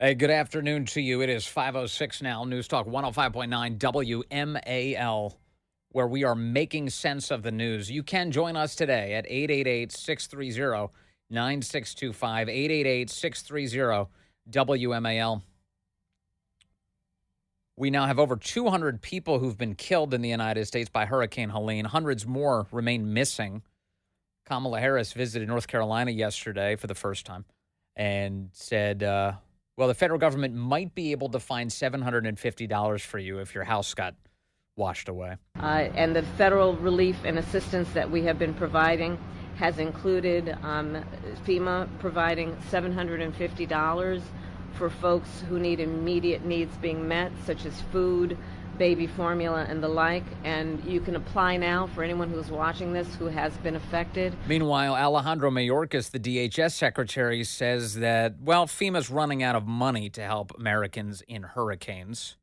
Hey, good afternoon to you. It is 5:06 now. News Talk 105.9 WMAL, where we are making sense of the news. You can join us today at 888-630-9625, 888-630-WMAL. We now have over 200 people who've been killed in the United States by Hurricane Helene. Hundreds more remain missing. Kamala Harris visited North Carolina yesterday for the first time and said, well, the federal government might be able to find $750 for you if your house got washed away. And the federal relief and assistance that we have been providing has included FEMA providing $750 for folks who need immediate needs being met, such as food, baby formula, and the like. And you can apply now for anyone who's watching this who has been affected. Meanwhile, Alejandro Mayorkas, the DHS secretary, says that, well, FEMA's running out of money to help Americans in hurricanes,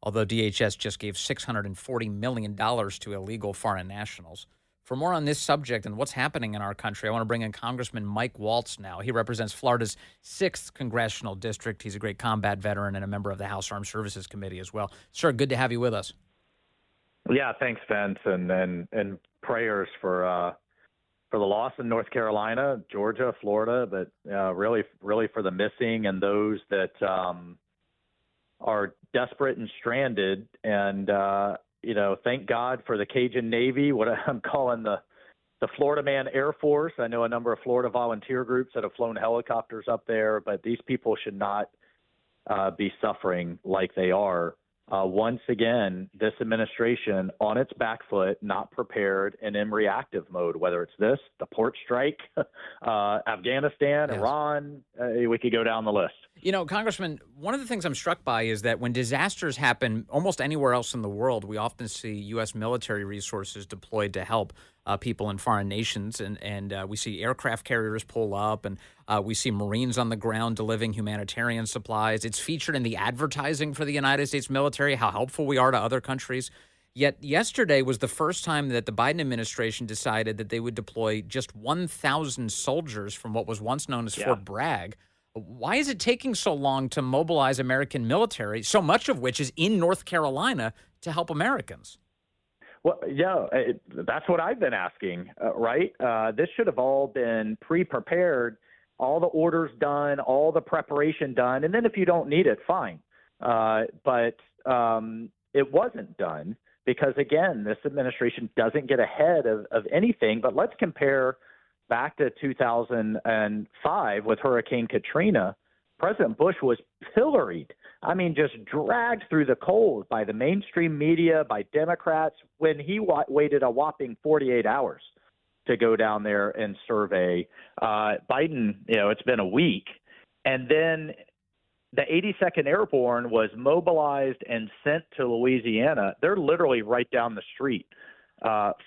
although DHS just gave $640 million to illegal foreign nationals. For more on this subject and what's happening in our country, I want to bring in Congressman Mike Waltz now. He represents Florida's 6th Congressional District. He's a great combat veteran and a member of the House Armed Services Committee as well. Sir, good to have you with us. Yeah, thanks, Vince, and prayers for the loss in North Carolina, Georgia, Florida, but really for the missing and those that are desperate and stranded. And thank God for the Cajun Navy, what I'm calling the Florida Man Air Force. I know a number of Florida volunteer groups that have flown helicopters up there, but these people should not be suffering like they are. Once again, this administration on its back foot, not prepared and in reactive mode, whether it's this, the port strike, Afghanistan, yes, Iran, we could go down the list. You know, Congressman, one of the things I'm struck by is that when disasters happen almost anywhere else in the world, we often see U.S. military resources deployed to help people in foreign nations. And we see aircraft carriers pull up, and we see Marines on the ground delivering humanitarian supplies. It's featured in the advertising for the United States military, how helpful we are to other countries. Yet yesterday was the first time that the Biden administration decided that they would deploy just 1,000 soldiers from what was once known as Fort Bragg. Why is it taking so long to mobilize American military, so much of which is in North Carolina, to help Americans? Well, yeah, that's what I've been asking, right? This should have all been pre-prepared, all the orders done, all the preparation done, and then if you don't need it, fine. But it wasn't done because, again, this administration doesn't get ahead of anything. But let's compare back to 2005 with Hurricane Katrina. President Bush was pilloried. I mean, just dragged through the coals by the mainstream media, by Democrats, when he waited a whopping 48 hours to go down there and survey. Biden, it's been a week. And then the 82nd Airborne was mobilized and sent to Louisiana. They're literally right down the street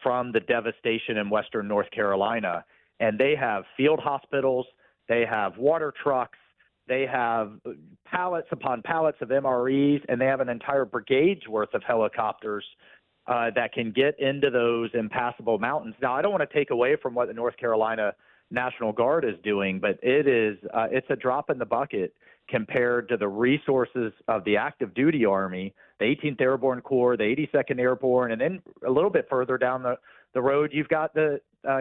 from the devastation in western North Carolina. And they have field hospitals, they have water trucks, they have pallets upon pallets of MREs, and they have an entire brigade's worth of helicopters that can get into those impassable mountains. Now, I don't want to take away from what the North Carolina National Guard is doing, but it's a drop in the bucket compared to the resources of the active duty Army, the 18th Airborne Corps, the 82nd Airborne, and then a little bit further down the road, you've got the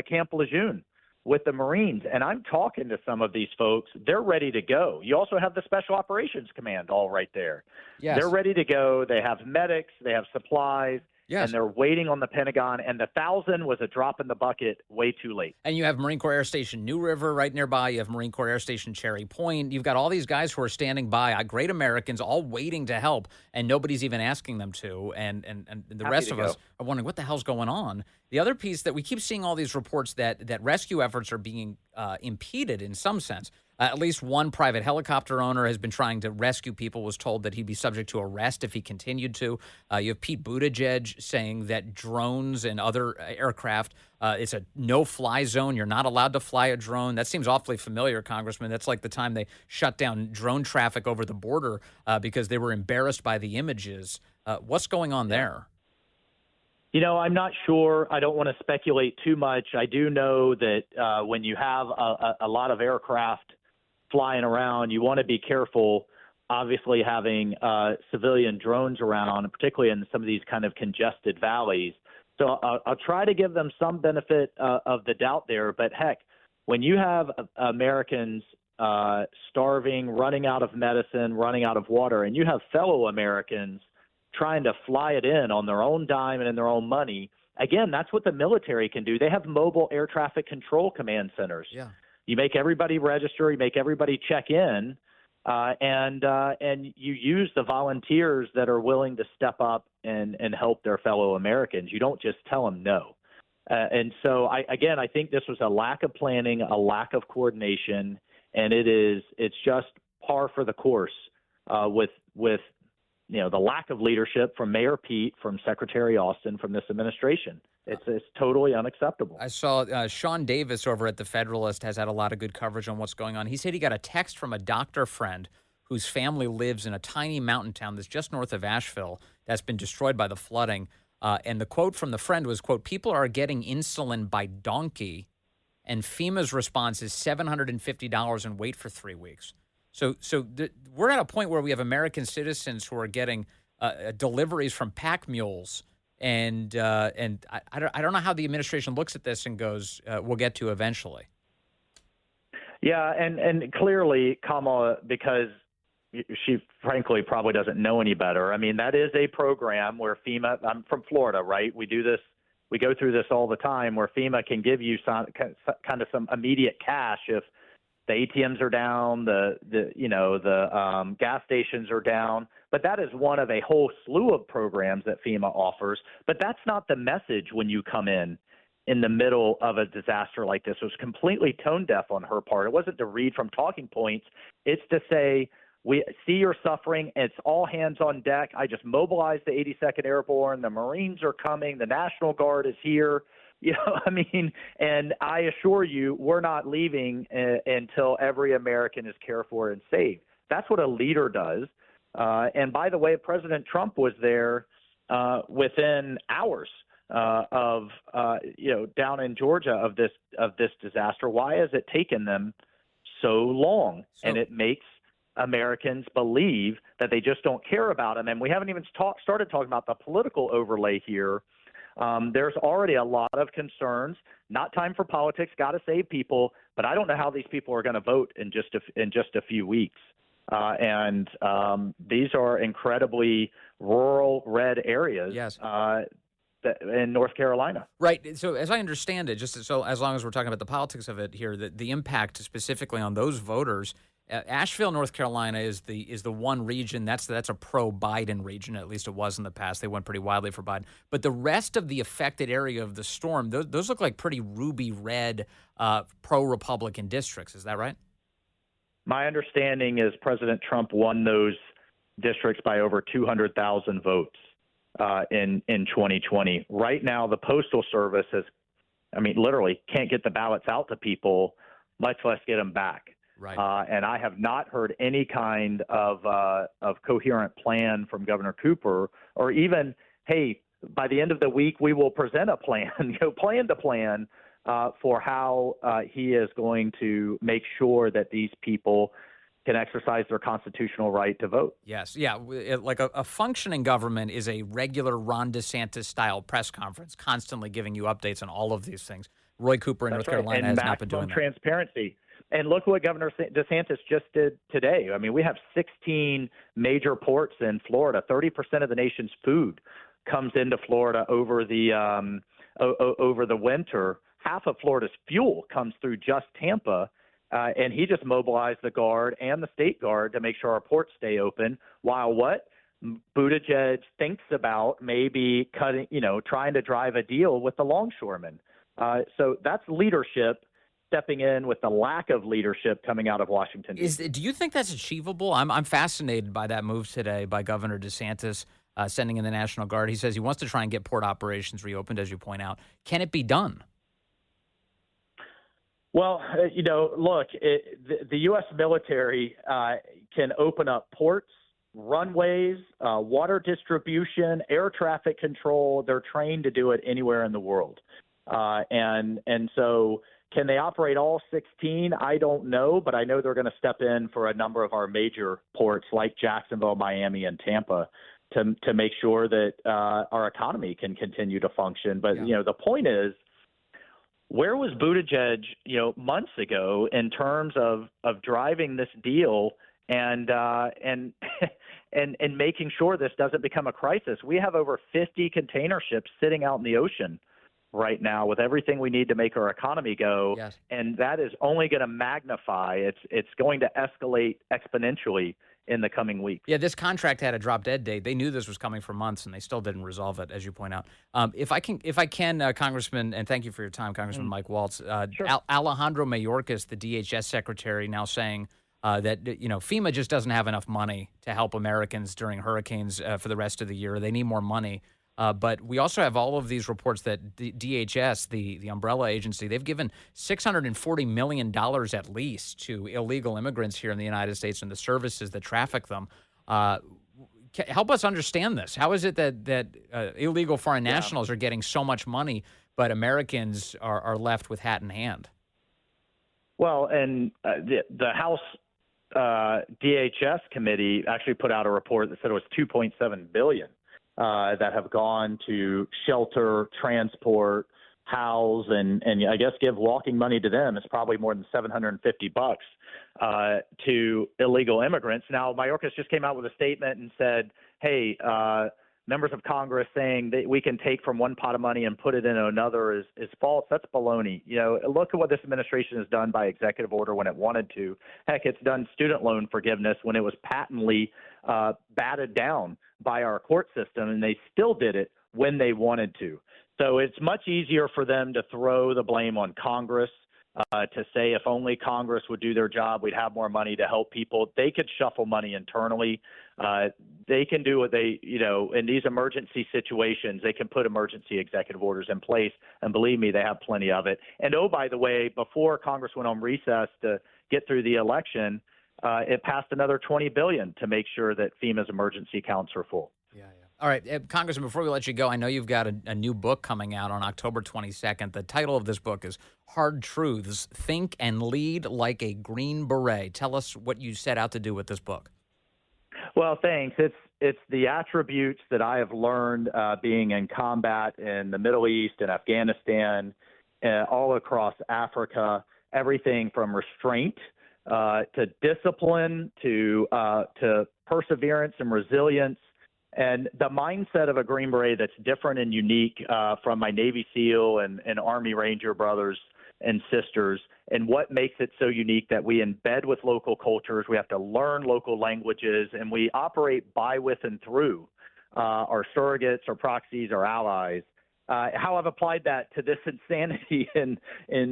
Camp Lejeune with the Marines. And I'm talking to some of these folks. They're ready to go. You also have the Special Operations Command all right there. Yes. They're ready to go. They have medics. They have supplies. Yes. And they're waiting on the Pentagon. And the 1,000 was a drop in the bucket way too late. And you have Marine Corps Air Station New River right nearby. You have Marine Corps Air Station Cherry Point. You've got all these guys who are standing by, great Americans, all waiting to help, and nobody's even asking them to. And the rest of us are wondering, what the hell's going on? The other piece that we keep seeing all these reports that rescue efforts are being impeded in some sense. At least one private helicopter owner has been trying to rescue people, was told that he'd be subject to arrest if he continued to. You have Pete Buttigieg saying that drones and other aircraft, it's a no-fly zone. You're not allowed to fly a drone. That seems awfully familiar, Congressman. That's like the time they shut down drone traffic over the border because they were embarrassed by the images. What's going on there? I'm not sure. I don't want to speculate too much. I do know that when you have a lot of aircraft flying around, you want to be careful obviously having civilian drones around, particularly in some of these kind of congested valleys. So I'll try to give them some benefit of the doubt there. But heck, when you have Americans starving, running out of medicine, running out of water, and you have fellow Americans trying to fly it in on their own dime and in their own money, again, that's what the military can do. They have mobile air traffic control command centers. Yeah. You make everybody register, you make everybody check in, and you use the volunteers that are willing to step up and help their fellow Americans. You don't just tell them no. And so, I think this was a lack of planning, a lack of coordination, and it's just par for the course with the lack of leadership from Mayor Pete, from Secretary Austin, from this administration. It's totally unacceptable. I saw Sean Davis over at The Federalist has had a lot of good coverage on what's going on. He said he got a text from a doctor friend whose family lives in a tiny mountain town that's just north of Asheville that's been destroyed by the flooding. And the quote from the friend was, quote, "People are getting insulin by donkey, and FEMA's response is $750 and wait for 3 weeks." So we're at a point where we have American citizens who are getting deliveries from pack mules, and I don't know how the administration looks at this and goes, "We'll get to eventually." Yeah, and clearly Kamala, because she frankly probably doesn't know any better. I mean, that is a program where FEMA. I'm from Florida, right? We do this. We go through this all the time, where FEMA can give you some immediate cash if the ATMs are down, the gas stations are down. But that is one of a whole slew of programs that FEMA offers. But that's not the message when you come in the middle of a disaster like this. It was completely tone deaf on her part. It wasn't to read from talking points. It's to say, we see you're suffering. It's all hands on deck. I just mobilized the 82nd Airborne. The Marines are coming. The National Guard is here. And I assure you, we're not leaving until every American is cared for and saved. That's what a leader does. And by the way, President Trump was there within hours down in Georgia of this disaster. Why has it taken them so long? And it makes Americans believe that they just don't care about them. And we haven't even started talking about the political overlay here. There's already a lot of concerns. Not time for politics. Got to save people. But I don't know how these people are going to vote in just a few weeks. And these are incredibly rural, red areas. Yes. In North Carolina. Right. So as I understand it, just so as long as we're talking about the politics of it here, the impact specifically on those voters, Asheville, North Carolina is the one region that's a pro-Biden region. At least it was in the past. They went pretty widely for Biden. But the rest of the affected area of the storm, those look like pretty ruby red pro-Republican districts. Is that right? My understanding is President Trump won those districts by over 200,000 votes in 2020. Right now, the Postal Service literally can't get the ballots out to people, much less get them back. Right. And I have not heard any kind of coherent plan from Governor Cooper, or even, hey, by the end of the week we will present a plan, plan for how he is going to make sure that these people can exercise their constitutional right to vote. Yes. Yeah. Like a functioning government is a regular Ron DeSantis style press conference, constantly giving you updates on all of these things. Roy Cooper in North Carolina has not been doing that. Transparency. And look what Governor DeSantis just did today. I mean, we have 16 major ports in Florida. 30% of the nation's food comes into Florida over the winter. Half of Florida's fuel comes through just Tampa. And he just mobilized the Guard and the State Guard to make sure our ports stay open. While what Buttigieg thinks about maybe trying to drive a deal with the longshoremen. So that's leadership stepping in with the lack of leadership coming out of Washington. Do you think that's achievable? I'm fascinated by that move today by Governor DeSantis sending in the National Guard. He says he wants to try and get port operations reopened, as you point out. Can it be done? Well, look, the U.S. military can open up ports, runways, water distribution, air traffic control. They're trained to do it anywhere in the world. And so, Can they operate all 16? I don't know, but I know they're going to step in for a number of our major ports like Jacksonville, Miami, and Tampa to make sure that our economy can continue to function. But, the point is, where was Buttigieg, months ago in terms of driving this deal and making sure this doesn't become a crisis? We have over 50 container ships sitting out in the ocean right now with everything we need to make our economy go. Yes. And that is only going to magnify. It's going to escalate exponentially in the coming weeks. Yeah, this contract had a drop-dead date. They knew this was coming for months, and they still didn't resolve it, as you point out. If I can, Congressman, and thank you for your time, Congressman Mike Waltz. Sure. Alejandro Mayorkas, the DHS secretary, now saying that FEMA just doesn't have enough money to help Americans during hurricanes for the rest of the year. They need more money. But we also have all of these reports that DHS, the umbrella agency, they've given $640 million at least to illegal immigrants here in the United States and the services that traffic them. Help us understand this. How is it that illegal foreign nationals are getting so much money, but Americans are left with hat in hand? Well, and the House DHS committee actually put out a report that said it was $2.7 billion. That have gone to shelter, transport, house, and I guess give walking money to them. It's probably more than $750 to illegal immigrants. Now, Mayorkas just came out with a statement and said, hey, members of Congress saying that we can take from one pot of money and put it in another is false. That's baloney. Look at what this administration has done by executive order when it wanted to. Heck, it's done student loan forgiveness when it was patently batted down by our court system, and they still did it when they wanted to. So it's much easier for them to throw the blame on Congress, to say if only Congress would do their job, we'd have more money to help people. They could shuffle money internally. They can do what they, in these emergency situations, they can put emergency executive orders in place. And believe me, they have plenty of it. And oh, by the way, before Congress went on recess to get through the election, it passed another $20 billion to make sure that FEMA's emergency accounts are full. Yeah. All right, Congressman, before we let you go, I know you've got a new book coming out on October 22nd. The title of this book is Hard Truths, Think and Lead Like a Green Beret. Tell us what you set out to do with this book. Well, thanks. It's the attributes that I have learned being in combat in the Middle East and Afghanistan, all across Africa, everything from restraint to discipline to perseverance and resilience, and the mindset of a Green Beret that's different and unique from my Navy SEAL and Army Ranger brothers and sisters, and what makes it so unique that we embed with local cultures. We have to learn local languages, and we operate by, with, and through our surrogates, our proxies, our allies. How I've applied that to this insanity in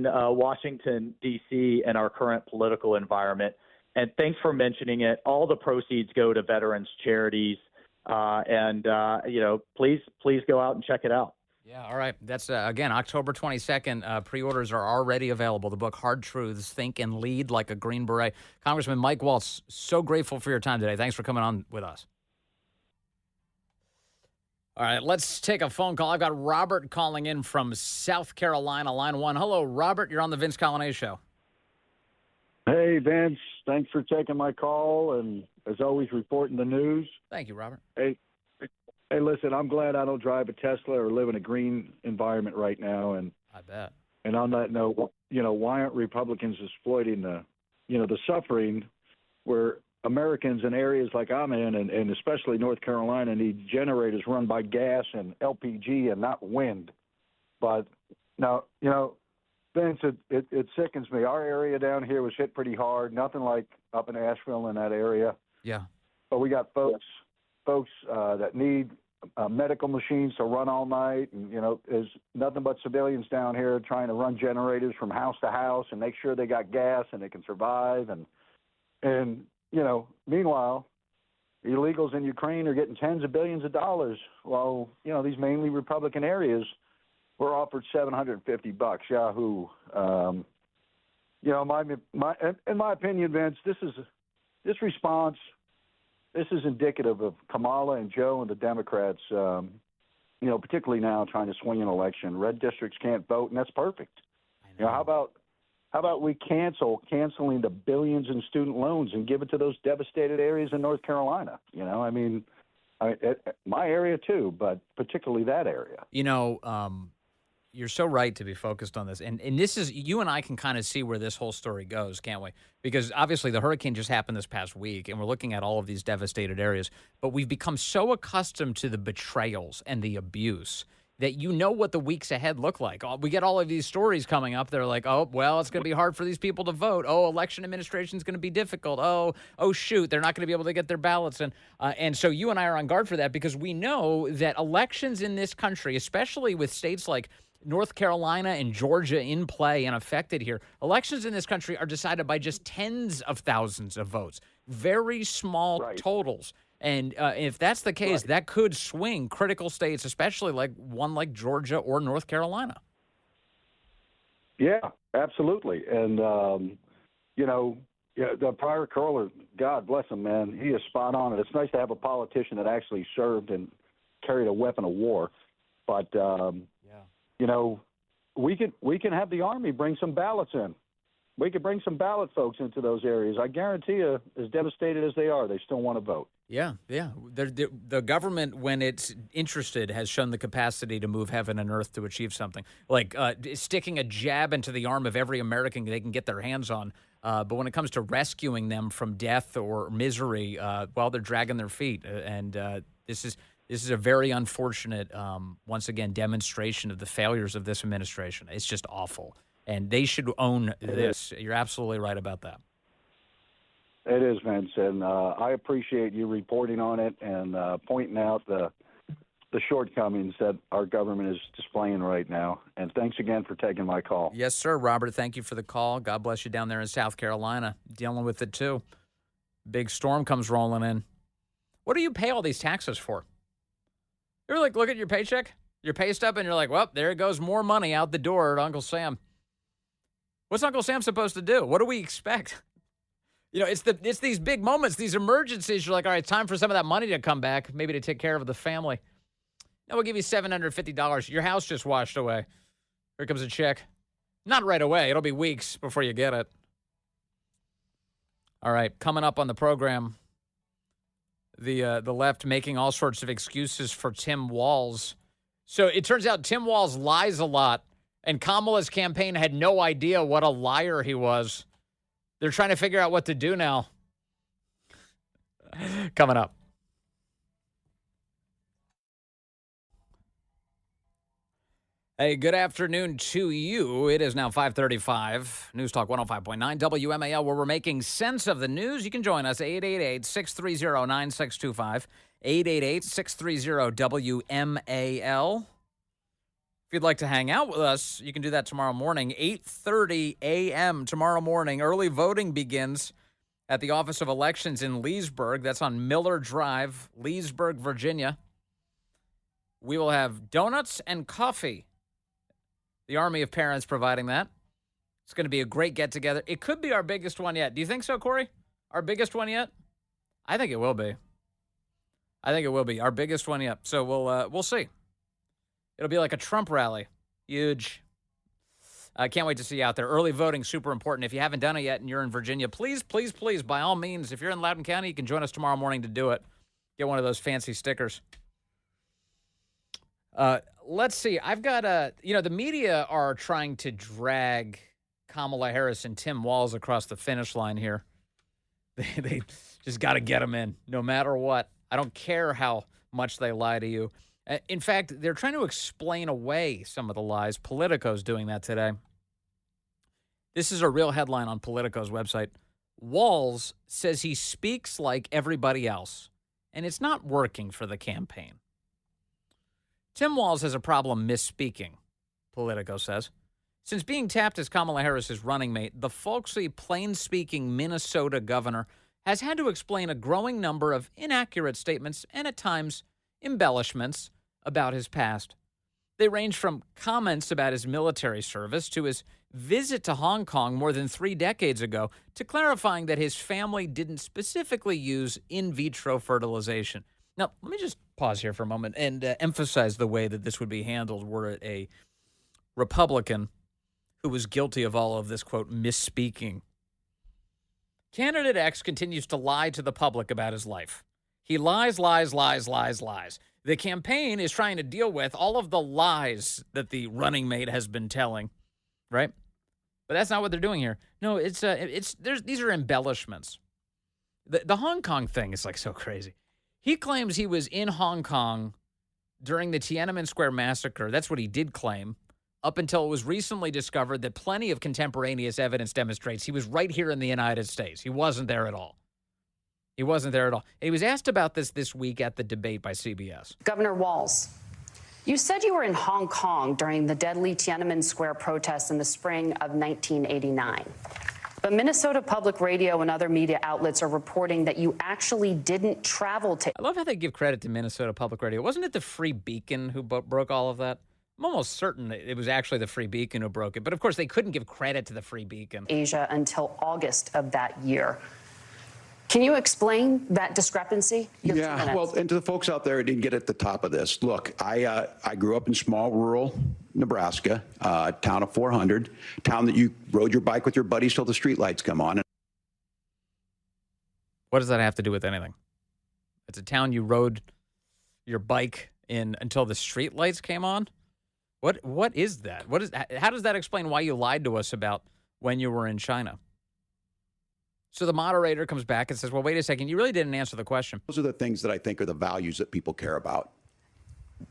Washington, D.C. and our current political environment. And thanks for mentioning it. All the proceeds go to veterans charities. Please go out and check it out. Yeah, all right. That's, again, October 22nd. Pre-orders are already available. The book, Hard Truths, Think and Lead Like a Green Beret. Congressman Mike Waltz, so grateful for your time today. Thanks for coming on with us. All right, let's take a phone call. I've got Robert calling in from South Carolina, line 1. Hello, Robert. You're on the Vince Coglianese Show. Hey, Vince. Thanks for taking my call, and as always, reporting the news. Thank you, Robert. Hey, listen, I'm glad I don't drive a Tesla or live in a green environment right now. And I bet. And on that note, why aren't Republicans exploiting the suffering where Americans in areas like I'm in, and especially North Carolina, need generators run by gas and LPG and not wind. But now, Vince, it sickens me. Our area down here was hit pretty hard. Nothing like up in Asheville in that area. Yeah. But we got folks that need medical machines to run all night, and there's nothing but civilians down here trying to run generators from house to house and make sure they got gas and they can survive. And meanwhile, illegals in Ukraine are getting tens of billions of dollars, while these mainly Republican areas were offered $750. Yahoo! In my opinion, Vince, this response. This is indicative of Kamala and Joe and the Democrats, particularly now trying to swing an election. Red districts can't vote, and that's perfect. How How about we canceling the billions in student loans and give it to those devastated areas in North Carolina? My area too, but particularly that area. You're so right to be focused on this. And this is, you and I can kind of see where this whole story goes, can't we? Because obviously the hurricane just happened this past week, and we're looking at all of these devastated areas. But we've become so accustomed to the betrayals and the abuse that you know what the weeks ahead look like. We get all of these stories coming up. They're like, oh, well, it's going to be hard for these people to vote. Oh, election administration is going to be difficult. Oh, shoot, they're not going to be able to get their ballots. And so you and I are on guard for that because we know that elections in this country, especially with states like North Carolina and Georgia in play and affected here, elections in this country are decided by just tens of thousands of votes, very small totals. And if that's the case, that could swing critical states, especially like one like Georgia or North Carolina. Yeah, absolutely. And, the prior caller, God bless him, man, he is spot on. And it's nice to have a politician that actually served and carried a weapon of war. But, we can have the Army bring some ballots in. We could bring some ballot folks into those areas. I guarantee you, as devastated as they are, they still want to vote. Yeah. The government, when it's interested, has shown the capacity to move heaven and earth to achieve something. Like sticking a jab into the arm of every American they can get their hands on. But when it comes to rescuing them from death or misery, they're dragging their feet. And this is a very unfortunate, once again, demonstration of the failures of this administration. It's just awful. And they should own this. You're absolutely right about that. It is, Vince, and I appreciate you reporting on it and pointing out the shortcomings that our government is displaying right now. And thanks again for taking my call. Yes, sir, Robert. Thank you for the call. God bless you down there in South Carolina, dealing with it too. Big storm comes rolling in. What do you pay all these taxes for? You're like, look at your paycheck, your pay stub, and you're like, well, there goes more money out the door at Uncle Sam. What's Uncle Sam supposed to do? What do we expect? It's these big moments, these emergencies. You're like, all right, time for some of that money to come back, maybe to take care of the family. Now we'll give you $750. Your house just washed away. Here comes a check. Not right away. It'll be weeks before you get it. All right, coming up on the program, the left making all sorts of excuses for Tim Walz. So it turns out Tim Walz lies a lot, and Kamala's campaign had no idea what a liar he was. They're trying to figure out what to do now. Coming up. Hey, good afternoon to you. It is now 5:35. News Talk 105.9 WMAL, where we're making sense of the news. You can join us, 888-630-9625, 888-630-WMAL. If you'd like to hang out with us, you can do that tomorrow morning, 8:30 a.m. tomorrow morning. Early voting begins at the Office of Elections in Leesburg. That's on Miller Drive, Leesburg, Virginia. We will have donuts and coffee. The Army of Parents providing that. It's going to be a great get-together. It could be our biggest one yet. Do you think so, Corey? Our biggest one yet? I think it will be. Our biggest one yet. So we'll see. It'll be like a Trump rally. Huge. I can't wait to see you out there. Early voting, super important. If you haven't done it yet and you're in Virginia, please, please, please, by all means, if you're in Loudoun County, you can join us tomorrow morning to do it. Get one of those fancy stickers. Let's see. I've got the media are trying to drag Kamala Harris and Tim Walz across the finish line here. They just got to get them in no matter what. I don't care how much they lie to you. In fact, they're trying to explain away some of the lies. Politico's doing that today. This is a real headline on Politico's website. Walz says he speaks like everybody else, and it's not working for the campaign. Tim Walz has a problem misspeaking, Politico says. Since being tapped as Kamala Harris's running mate, the folksy, plain-speaking Minnesota governor has had to explain a growing number of inaccurate statements and, at times, embellishments about his past. They range from comments about his military service to his visit to Hong Kong more than 3 decades ago to clarifying that his family didn't specifically use in vitro fertilization. Now, let me just pause here for a moment and emphasize the way that this would be handled were it a Republican who was guilty of all of this, quote, misspeaking. Candidate X continues to lie to the public about his life. He lies. The campaign is trying to deal with all of the lies that the running mate has been telling, right? But that's not what they're doing here. No, these are embellishments. The Hong Kong thing is like so crazy. He claims he was in Hong Kong during the Tiananmen Square massacre. That's what he did claim, up until it was recently discovered that plenty of contemporaneous evidence demonstrates he was right here in the United States. He wasn't there at all. He was asked about this week at the debate by CBS. Governor Walz, you said you were in Hong Kong during the deadly Tiananmen Square protests in the spring of 1989. But Minnesota Public Radio and other media outlets are reporting that you actually didn't travel to... I love how they give credit to Minnesota Public Radio. Wasn't it the Free Beacon who broke all of that? I'm almost certain that it was actually the Free Beacon who broke it. But, of course, they couldn't give credit to the Free Beacon. Asia until August of that year. Can you explain that discrepancy? Yeah, well, and to the folks out there who didn't get at the top of this, look, I grew up in small rural Nebraska, town of 400, town that you rode your bike with your buddies till the streetlights come on. What does that have to do with anything? It's a town you rode your bike in until the streetlights came on? What is that? How does that explain why you lied to us about when you were in China? So the moderator comes back and says, well, wait a second, you really didn't answer the question. Those are the things that I think are the values that people care about.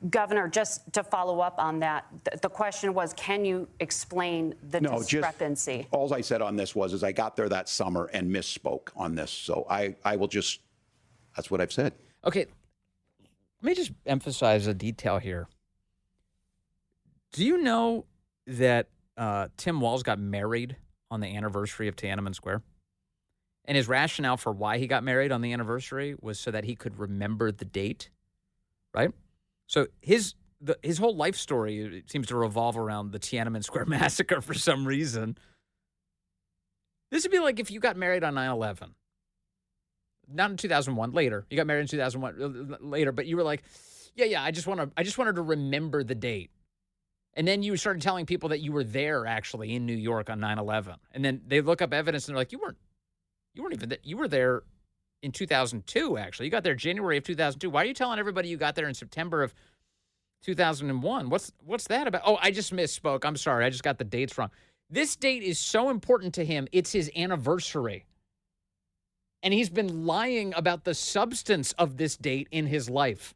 Governor, just to follow up on that, the question was, can you explain the discrepancy? All I said on this was I got there that summer and misspoke on this. So I will just, that's what I've said. Okay, let me just emphasize a detail here. Do you know that Tim Walz got married on the anniversary of Tiananmen Square? And his rationale for why he got married on the anniversary was so that he could remember the date, right? So his whole life story seems to revolve around the Tiananmen Square massacre for some reason. This would be like if you got married on 9/11. Not in 2001, later. You got married in 2001 later, but you were like, yeah, I just wanted to remember the date. And then you started telling people that you were there actually in New York on 9/11. And then they look up evidence and they're like, you weren't even there. You were there in 2002, actually. You got there January of 2002. Why are you telling everybody you got there in September of 2001? What's that about? Oh, I just misspoke. I'm sorry. I just got the dates wrong. This date is so important to him. It's his anniversary. And he's been lying about the substance of this date in his life.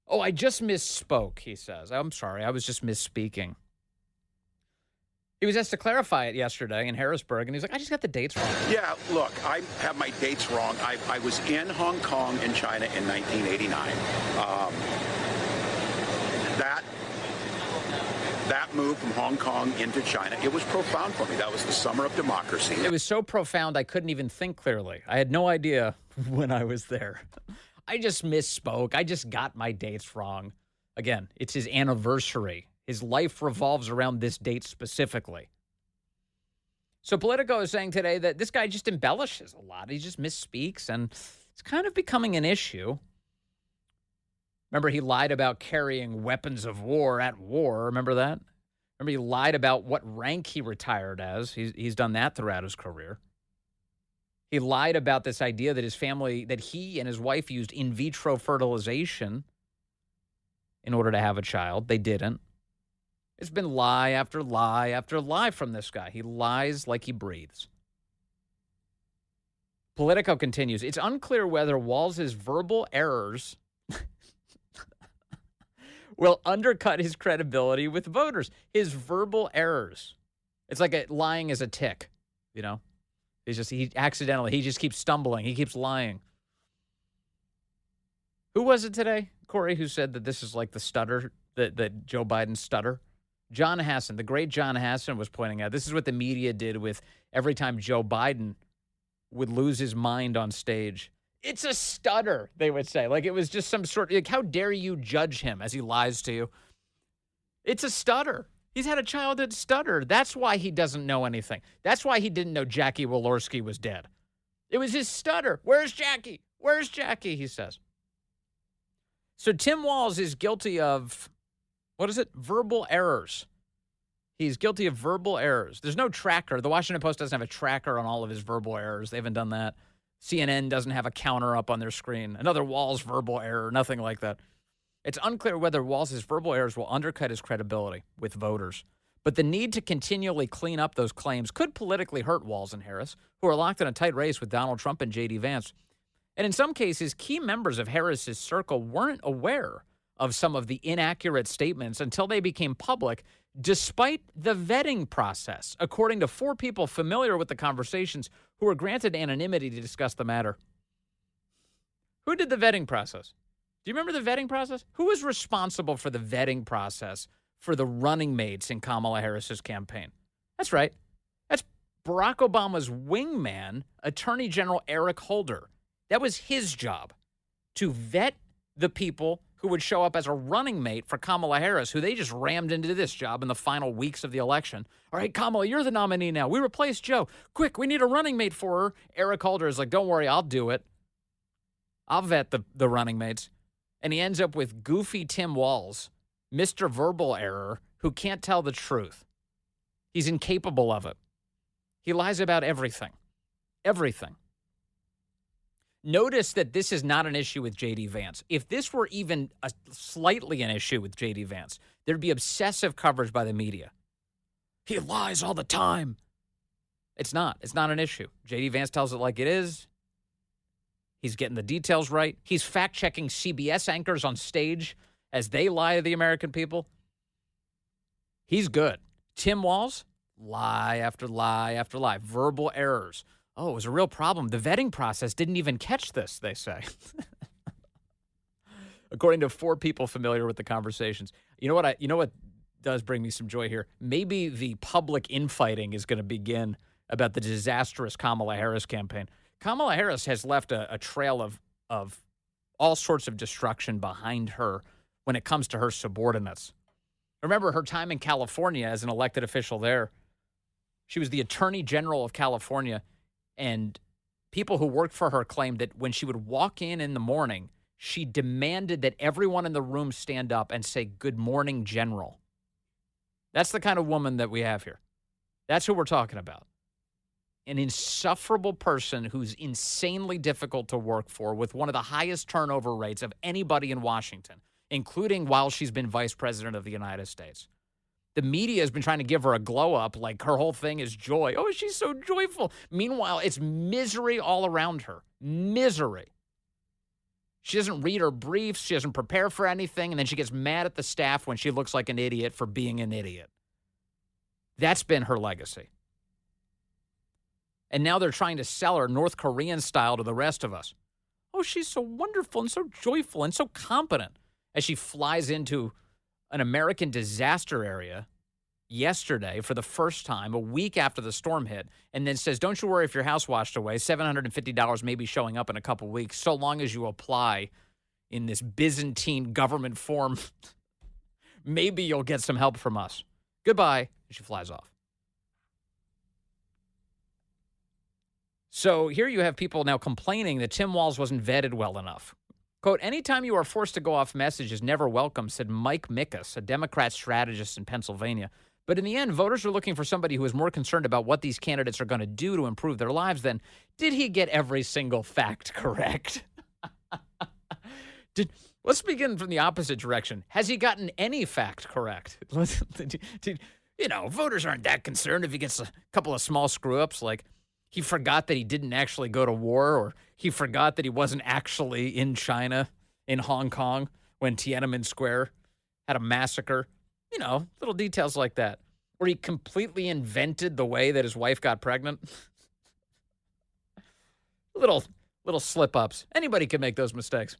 Oh, I just misspoke, he says. I'm sorry. I was just misspeaking. He was asked to clarify it yesterday in Harrisburg, and he's like, I just got the dates wrong. Yeah, look, I have my dates wrong. I was in Hong Kong and China in 1989. That move from Hong Kong into China, it was profound for me. That was the summer of democracy. It was so profound, I couldn't even think clearly. I had no idea when I was there. I just misspoke. I just got my dates wrong. Again, it's his anniversary. His life revolves around this date specifically. So Politico is saying today that this guy just embellishes a lot. He just misspeaks, and it's kind of becoming an issue. Remember, he lied about carrying weapons of war at war. Remember that? Remember, he lied about what rank he retired as. He's done that throughout his career. He lied about this idea that his family, that he and his wife used in vitro fertilization in order to have a child. They didn't. It's been lie after lie after lie from this guy. He lies like he breathes. Politico continues. It's unclear whether Walz's verbal errors will undercut his credibility with voters. His verbal errors. It's like lying is a tick, you know? He just keeps stumbling. He keeps lying. Who was it today, Corey, who said that this is like the stutter, that Joe Biden's stutter? John Hassan, the great John Hassan, was pointing out this is what the media did with every time Joe Biden would lose his mind on stage. It's a stutter, they would say. Like it was just some sort, like, how dare you judge him as he lies to you? It's a stutter. He's had a childhood stutter. That's why he doesn't know anything. That's why he didn't know Jackie Walorski was dead. It was his stutter. Where's Jackie? Where's Jackie? He says. So Tim Walz is guilty of, what is it? Verbal errors. He's guilty of verbal errors. There's no tracker. The Washington Post doesn't have a tracker on all of his verbal errors. They haven't done that. CNN doesn't have a counter up on their screen. Another Walz verbal error, nothing like that. It's unclear whether Walz's verbal errors will undercut his credibility with voters. But the need to continually clean up those claims could politically hurt Walz and Harris, who are locked in a tight race with Donald Trump and J.D. Vance. And in some cases, key members of Harris's circle weren't aware of some of the inaccurate statements until they became public, despite the vetting process, according to 4 people familiar with the conversations who were granted anonymity to discuss the matter. Who did the vetting process? Do you remember the vetting process? Who was responsible for the vetting process for the running mates in Kamala Harris's campaign? That's right. That's Barack Obama's wingman, Attorney General Eric Holder. That was his job, to vet the people who would show up as a running mate for Kamala Harris, who they just rammed into this job in the final weeks of the election. All right, Kamala, you're the nominee now. We replaced Joe. Quick, we need a running mate for her. Eric Holder is like, don't worry, I'll do it. I'll vet the running mates. And he ends up with goofy Tim Walz, Mr. Verbal Error, who can't tell the truth. He's incapable of it. He lies about everything. Everything. Notice that this is not an issue with J.D. Vance. If this were even slightly an issue with J.D. Vance, there'd be obsessive coverage by the media. He lies all the time. It's not. It's not an issue. J.D. Vance tells it like it is. He's getting the details right. He's fact-checking CBS anchors on stage as they lie to the American people. He's good. Tim Walz, lie after lie after lie. Verbal errors. Oh, it was a real problem. The vetting process didn't even catch this, they say. According to 4 people familiar with the conversations. You know what does bring me some joy here? Maybe the public infighting is going to begin about the disastrous Kamala Harris campaign. Kamala Harris has left a trail of all sorts of destruction behind her when it comes to her subordinates. Remember her time in California as an elected official there. She was the Attorney General of California. And people who worked for her claimed that when she would walk in the morning, she demanded that everyone in the room stand up and say, "Good morning, General." That's the kind of woman that we have here. That's who we're talking about. An insufferable person who's insanely difficult to work for with one of the highest turnover rates of anybody in Washington, including while she's been vice president of the United States. The media has been trying to give her a glow up, like her whole thing is joy. Oh, she's so joyful. Meanwhile, it's misery all around her. Misery. She doesn't read her briefs. She doesn't prepare for anything. And then she gets mad at the staff when she looks like an idiot for being an idiot. That's been her legacy. And now they're trying to sell her North Korean style to the rest of us. Oh, she's so wonderful and so joyful and so competent as she flies into an American disaster area yesterday for the first time, a week after the storm hit, and then says, don't you worry if your house washed away. $750 may be showing up in a couple weeks, so long as you apply in this Byzantine government form. Maybe you'll get some help from us. Goodbye. And she flies off. So here you have people now complaining that Tim Walz wasn't vetted well enough. Quote, anytime you are forced to go off message is never welcome, said Mike Mickus, a Democrat strategist in Pennsylvania. But in the end, voters are looking for somebody who is more concerned about what these candidates are going to do to improve their lives than did he get every single fact correct? Let's begin from the opposite direction. Has he gotten any fact correct? Voters aren't that concerned if he gets a couple of small screw-ups like he forgot that he didn't actually go to war, or he forgot that he wasn't actually in China, in Hong Kong, when Tiananmen Square had a massacre. Little details like that. Or he completely invented the way that his wife got pregnant. Little slip-ups. Anybody can make those mistakes.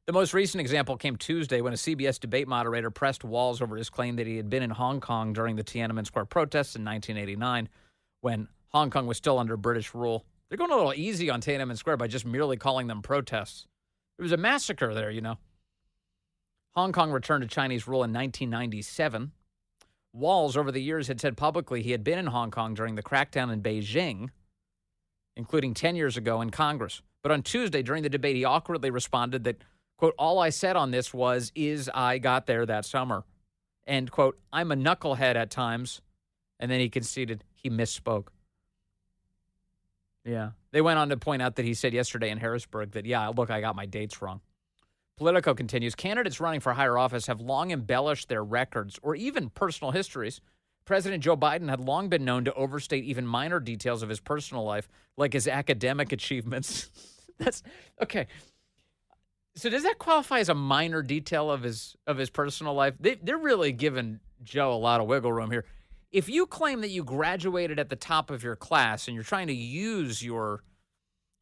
The most recent example came Tuesday when a CBS debate moderator pressed Walz over his claim that he had been in Hong Kong during the Tiananmen Square protests in 1989. When Hong Kong was still under British rule. They're going a little easy on Tiananmen Square by just merely calling them protests. There was a massacre there, Hong Kong returned to Chinese rule in 1997. Walz, over the years, had said publicly he had been in Hong Kong during the crackdown in Beijing, including 10 years ago in Congress. But on Tuesday, during the debate, he awkwardly responded that, quote, all I said on this is I got there that summer, And, quote, I'm a knucklehead at times. And then he conceded he misspoke. Yeah. They went on to point out that he said yesterday in Harrisburg that, yeah, look, I got my dates wrong. Politico continues, candidates running for higher office have long embellished their records or even personal histories. President Joe Biden had long been known to overstate even minor details of his personal life, like his academic achievements. That's okay. So does that qualify as a minor detail of his personal life? They're really giving Joe a lot of wiggle room here. If you claim that you graduated at the top of your class and you're trying to use your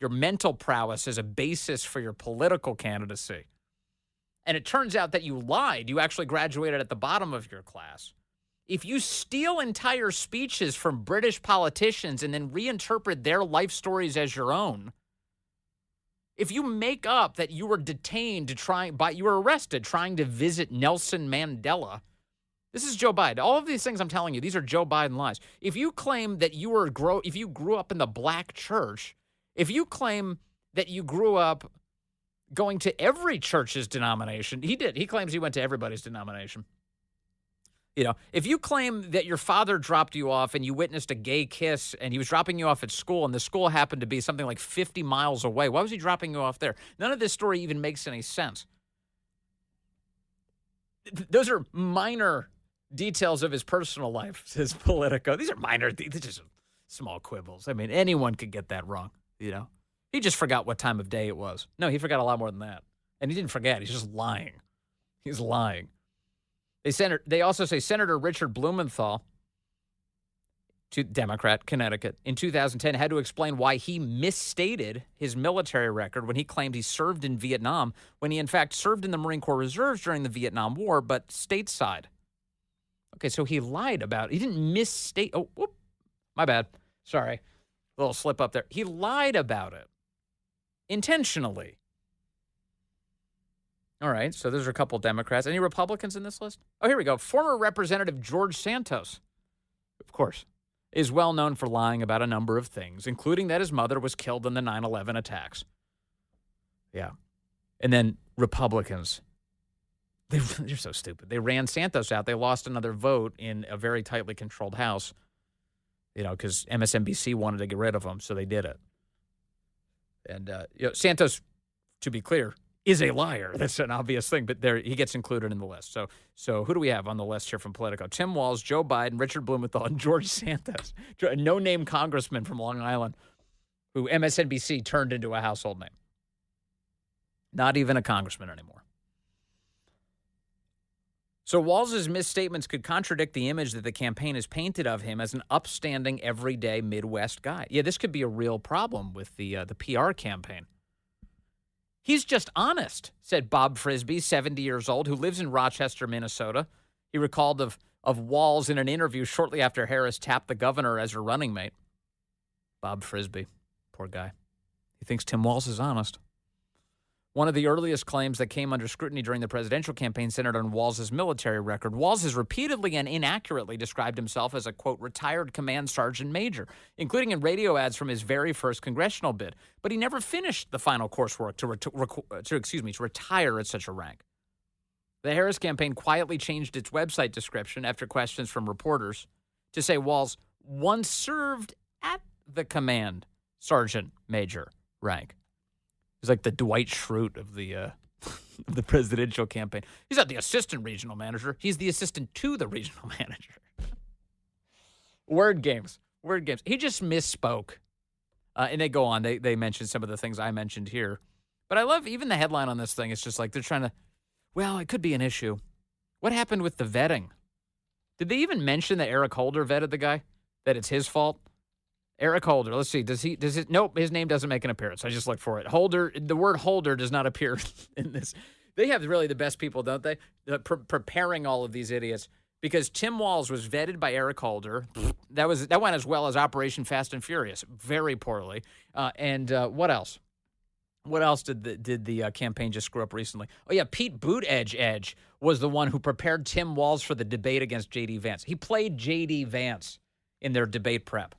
mental prowess as a basis for your political candidacy, and it turns out that you lied, you actually graduated at the bottom of your class. If you steal entire speeches from British politicians and then reinterpret their life stories as your own, if you make up that you were detained you were arrested trying to visit Nelson Mandela, this is Joe Biden. All of these things I'm telling you, these are Joe Biden lies. If you claim that if you grew up in the black church, if you claim that you grew up going to every church's denomination, he did. He claims he went to everybody's denomination. You know, if you claim that your father dropped you off and you witnessed a gay kiss and he was dropping you off at school and the school happened to be something like 50 miles away, why was he dropping you off there? None of this story even makes any sense. Those are minor details of his personal life, says Politico. These are minor, these are just small quibbles. I mean, anyone could get that wrong, you know. He just forgot what time of day it was. No, he forgot a lot more than that. And he didn't forget. He's just lying. He's lying. They also say Senator Richard Blumenthal, Democrat, Connecticut, in 2010 had to explain why he misstated his military record when he claimed he served in Vietnam, when he in fact served in the Marine Corps Reserves during the Vietnam War, but stateside. Okay, so he lied about it. He didn't misstate. Oh, whoop, my bad. Sorry. A little slip up there. He lied about it intentionally. All right, so there's a couple Democrats. Any Republicans in this list? Oh, here we go. Former Representative George Santos, of course, is well known for lying about a number of things, including that his mother was killed in the 9/11 attacks. Yeah. And then Republicans, they're so stupid. They ran Santos out. They lost another vote in a very tightly controlled House, you know, because MSNBC wanted to get rid of him, so they did it. And Santos, to be clear, is a liar. That's an obvious thing, but he gets included in the list. So who do we have on the list here from Politico? Tim Walz, Joe Biden, Richard Blumenthal, and George Santos, a no-name congressman from Long Island who MSNBC turned into a household name. Not even a congressman anymore. So Walz's misstatements could contradict the image that the campaign has painted of him as an upstanding, everyday Midwest guy. Yeah, this could be a real problem with the PR campaign. He's just honest, said Bob Frisbee, 70 years old, who lives in Rochester, Minnesota. He recalled of Walz in an interview shortly after Harris tapped the governor as her running mate. Bob Frisbee, poor guy. He thinks Tim Walz is honest. One of the earliest claims that came under scrutiny during the presidential campaign centered on Walz's military record. Walz has repeatedly and inaccurately described himself as a, quote, retired command sergeant major, including in radio ads from his very first congressional bid. But he never finished the final coursework to retire at such a rank. The Harris campaign quietly changed its website description after questions from reporters to say Walz once served at the command sergeant major rank. He's like the Dwight Schrute of the presidential campaign. He's not the assistant regional manager. He's the assistant to the regional manager. Word games. He just misspoke. And they go on. They mention some of the things I mentioned here. But I love even the headline on this thing. It's just like they're trying to, well, it could be an issue. What happened with the vetting? Did they even mention that Eric Holder vetted the guy? That it's his fault? Eric Holder. Let's see. Does it? Nope. His name doesn't make an appearance. I just looked for it. Holder. The word Holder does not appear in this. They have really the best people, don't they? Preparing all of these idiots. Because Tim Walz was vetted by Eric Holder. That went as well as Operation Fast and Furious. Very poorly. And what else? What else did the campaign just screw up recently? Oh, yeah. Pete Buttigieg was the one who prepared Tim Walz for the debate against J.D. Vance. He played J.D. Vance in their debate prep.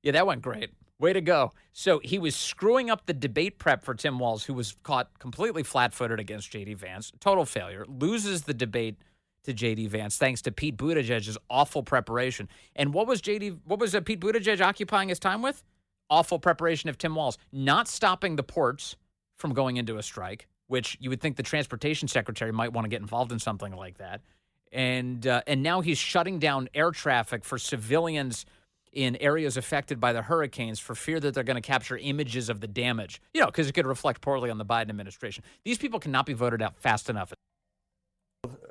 Yeah, that went great. Way to go. So he was screwing up the debate prep for Tim Walz, who was caught completely flat-footed against J.D. Vance. Total failure. Loses the debate to J.D. Vance, thanks to Pete Buttigieg's awful preparation. And what was Pete Buttigieg occupying his time with? Awful preparation of Tim Walz. Not stopping the ports from going into a strike, which you would think the transportation secretary might want to get involved in something like that. And now he's shutting down air traffic for civilians in areas affected by the hurricanes for fear that they're going to capture images of the damage, because it could reflect poorly on the Biden administration. These people cannot be voted out fast enough.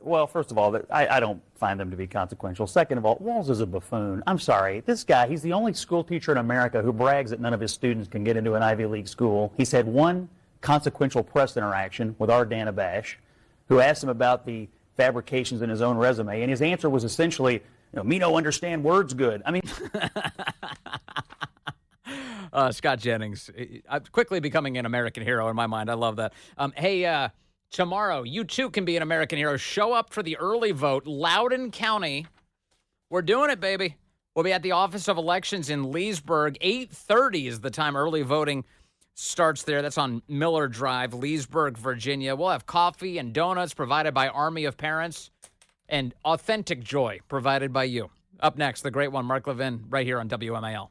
Well, first of all, I don't find them to be consequential. Second of all, Walz is a buffoon. I'm sorry. This guy, he's the only school teacher in America who brags that none of his students can get into an Ivy League school. He's had one consequential press interaction with our Dana Bash, who asked him about the fabrications in his own resume, and his answer was essentially, me no understand words good. I mean... Scott Jennings, quickly becoming an American hero in my mind. I love that. Hey, tomorrow, you too can be an American hero. Show up for the early vote, Loudoun County. We're doing it, baby. We'll be at the Office of Elections in Leesburg. 8:30 is the time early voting starts there. That's on Miller Drive, Leesburg, Virginia. We'll have coffee and donuts provided by Army of Parents and authentic joy provided by you. Up next, the great one, Mark Levin, right here on WMAL.